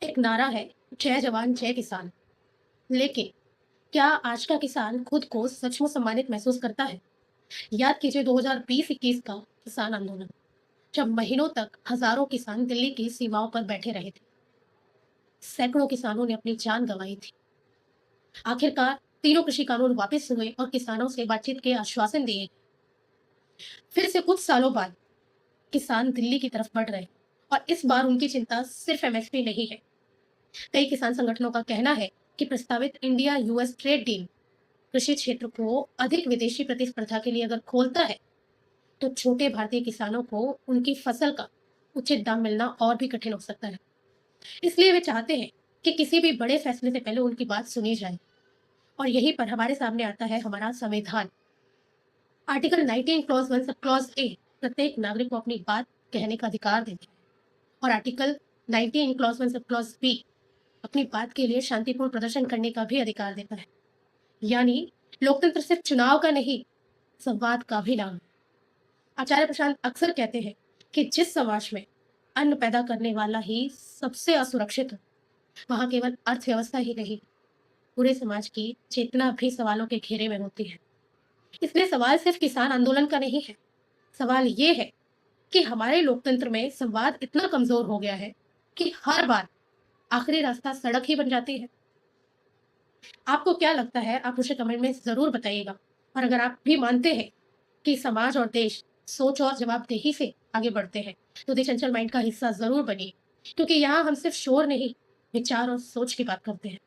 एक नारा है, जय जवान जय किसान। लेकिन क्या आज का किसान खुद को सचमुच सम्मानित महसूस करता है? याद कीजिए 2020-21 का किसान आंदोलन, जब महीनों तक हजारों किसान दिल्ली की सीमाओं पर बैठे रहे थे। सैकड़ों किसानों ने अपनी जान गंवाई थी। आखिरकार तीनों कृषि कानून वापस हुए और किसानों से बातचीत के आश्वासन दिए। फिर से कुछ सालों बाद किसान दिल्ली की तरफ बढ़ रहे, और इस बार उनकी चिंता सिर्फ एमएसपी नहीं है। कई किसान संगठनों का कहना है कि प्रस्तावित इंडिया यूएस ट्रेड डील कृषि क्षेत्र को अधिक विदेशी प्रतिस्पर्धा के लिए अगर खोलता है, तो छोटे भारतीय किसानों को उनकी फसल का उचित दाम मिलना और भी कठिन हो सकता है। इसलिए वे चाहते हैं कि किसी भी बड़े फैसले से पहले उनकी बात सुनी जाए। और यहीं पर हमारे सामने आता है हमारा संविधान। Article 19 clause 1 sub clause A प्रत्येक नागरिक को अपनी बात कहने का अधिकार देता है। और article 19 clause 1 sub clause B अपनी बात के लिए शांतिपूर्ण प्रदर्शन करने का भी अधिकार देता है। यानी लोकतंत्र सिर्फ चुनाव का नहीं, संवाद का भी नाम है। आचार्य प्रशांत अक्सर कहते हैं कि जिस समाज में अन्न पैदा करने वाला ही सबसे असुरक्षित हो, वहां केवल अर्थव्यवस्था ही नहीं, पूरे समाज की चेतना भी सवालों के घेरे में होती है। इसलिए सवाल सिर्फ किसान आंदोलन का नहीं है। सवाल ये है कि हमारे लोकतंत्र में संवाद इतना कमजोर हो गया है कि हर बार आखिरी रास्ता सड़क ही बन जाती है। आपको क्या लगता है, आप मुझे कमेंट में ज़रूर बताइएगा। और अगर आप भी मानते हैं कि समाज और देश सोच और जवाबदेही से आगे बढ़ते हैं, तो द चंचल माइंड का हिस्सा ज़रूर बनिए, क्योंकि यहाँ हम सिर्फ शोर नहीं, विचार और सोच की बात करते हैं।